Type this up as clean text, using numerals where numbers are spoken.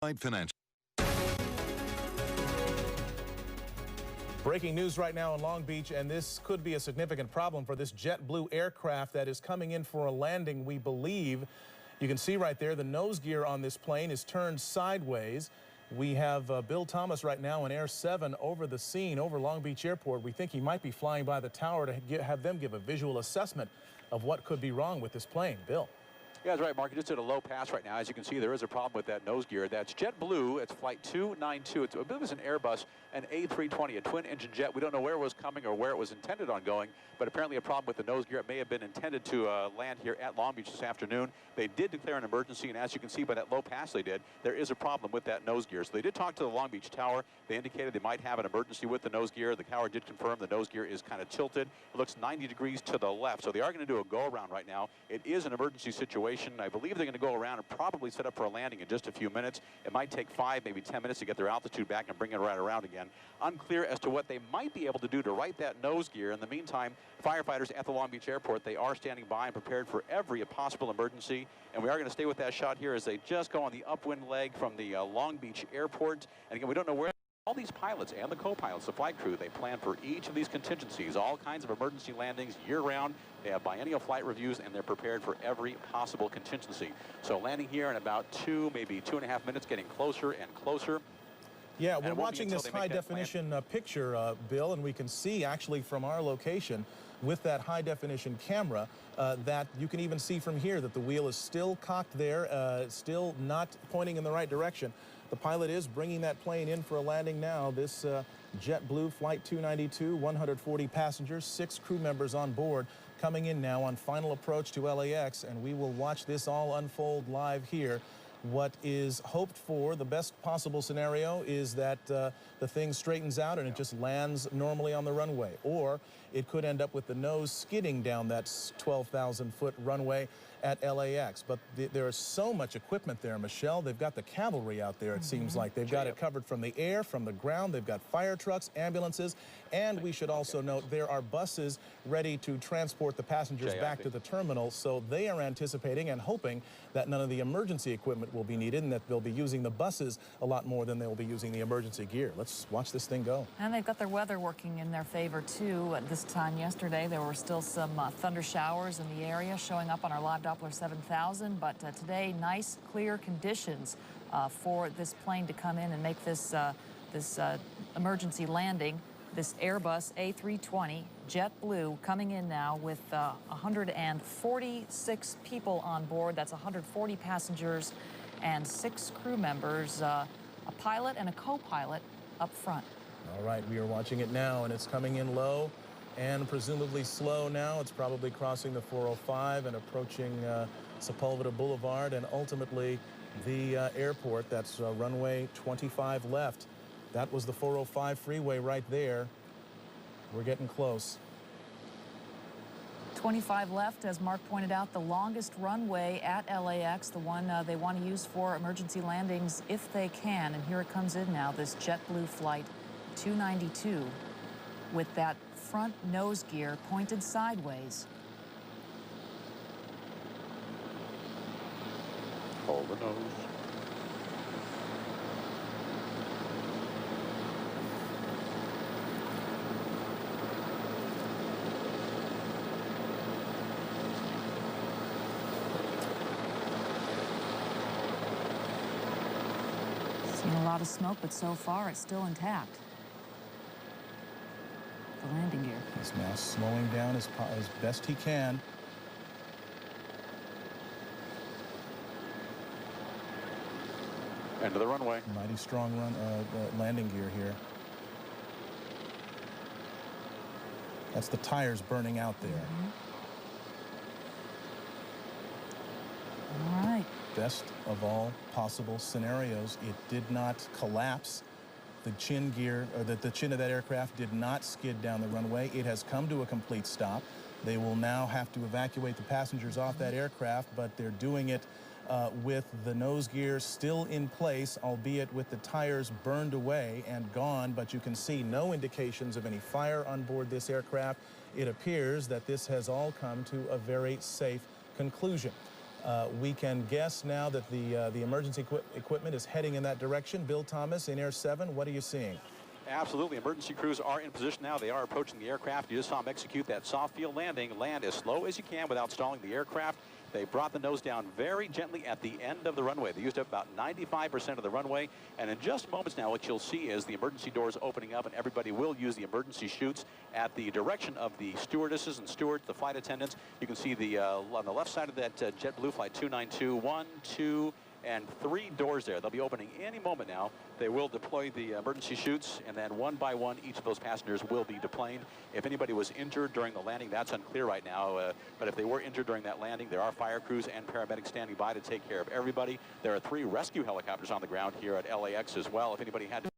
Financial. Breaking news right now in Long Beach, and this could be a significant problem for this JetBlue aircraft that is coming in for a landing, we believe. You can see right there the nose gear on this plane is turned sideways. We have Bill Thomas right now in Air 7 over the scene, over Long Beach Airport. We think he might be flying by the tower to have them give a visual assessment of what could be wrong with this plane. Bill. Yeah, that's right, Mark. You're just at a low pass right now. As you can see, there is a problem with that nose gear. That's JetBlue. It's Flight 292. It's a bit of an Airbus, an A320, a twin-engine jet. We don't know where it was coming or where it was intended on going, but apparently a problem with the nose gear. It may have been intended to land here at Long Beach this afternoon. They did declare an emergency, and as you can see by that low pass they did, there is a problem with that nose gear. So they did talk to the Long Beach Tower. They indicated they might have an emergency with the nose gear. The tower did confirm the nose gear is kind of tilted. It looks 90 degrees to the left, so they are going to do a go-around right now. It is an emergency situation. I believe they're going to go around and probably set up for a landing in just a few minutes. It might take 5, maybe 10 minutes to get their altitude back and bring it right around again. Unclear as to what they might be able to do to right that nose gear. In the meantime, firefighters at the Long Beach Airport, they are standing by and prepared for every possible emergency. And we are going to stay with that shot here as they just go on the upwind leg from the Long Beach Airport. And again, we don't know where all these pilots and the co-pilots, the flight crew, they plan for each of these contingencies, all kinds of emergency landings year-round. They have biennial flight reviews, and they're prepared for every possible contingency. So landing here in about 2, maybe 2.5 minutes, getting closer and closer. Yeah, we're watching this high-definition picture, Bill, and we can see actually from our location with that high-definition camera that you can even see from here that the wheel is still cocked there, still not pointing in the right direction. The pilot is bringing that plane in for a landing now. This JetBlue Flight 292, 140 passengers, 6 crew members on board, coming in now on final approach to LAX, and we will watch this all unfold live here. What is hoped for, the best possible scenario, is that the thing straightens out and it just lands normally on the runway. Or it could end up with the nose skidding down that 12,000-foot runway at LAX. But there is so much equipment there, Michelle. They've got the cavalry out there, it seems like. They've got it covered from the air, from the ground. They've got fire trucks, ambulances, and we should also note there are buses ready to transport the passengers back to the terminal. So they are anticipating and hoping that none of the emergency equipment will be needed and that they'll be using the buses a lot more than they'll be using the emergency gear. Let's watch this thing go. And they've got their weather working in their favor, too. At this time yesterday, there were still some thunder showers in the area showing up on our live Doppler 7000, but today, nice, clear conditions for this plane to come in and make this emergency landing. This Airbus A320 JetBlue coming in now with 146 people on board. That's 140 passengers and 6 crew members, a pilot and a co-pilot up front. All right, we are watching it now, and it's coming in low and presumably slow now. It's probably crossing the 405 and approaching Sepulveda Boulevard and ultimately the airport. That's runway 25 left. That was the 405 freeway right there. We're getting close. 25 left, as Mark pointed out, the longest runway at LAX, the one they want to use for emergency landings if they can. And here it comes in now, this JetBlue Flight 292 with that front nose gear pointed sideways. Hold the nose. Seen a lot of smoke, but so far it's still intact. The landing gear. He's now slowing down as best he can. End of the runway. Mighty strong landing gear here. That's the tires burning out there. All right. Best of all possible scenarios, it did not collapse. The chin gear, or the chin of that aircraft did not skid down the runway. It has come to a complete stop. They will now have to evacuate the passengers off that aircraft, but they're doing it with the nose gear still in place, albeit with the tires burned away and gone, but you can see no indications of any fire on board this aircraft. It appears that this has all come to a very safe conclusion. We can guess now that the emergency equipment is heading in that direction. Bill Thomas in Air 7, what are you seeing? Absolutely. Emergency crews are in position now. They are approaching the aircraft. You just saw them execute that soft field landing. Land as slow as you can without stalling the aircraft. They brought the nose down very gently at the end of the runway. They used up about 95% of the runway. And in just moments now, what you'll see is the emergency doors opening up, and everybody will use the emergency chutes at the direction of the stewardesses and stewards, the flight attendants. You can see the on the left side of that JetBlue Flight 292, 1, 2, and 3 doors there. They'll be opening any moment now. They will deploy the emergency chutes, and then one by one, each of those passengers will be deplaned. If anybody was injured during the landing, that's unclear right now. But if they were injured during that landing, there are fire crews and paramedics standing by to take care of everybody. There are 3 rescue helicopters on the ground here at LAX as well. If anybody had to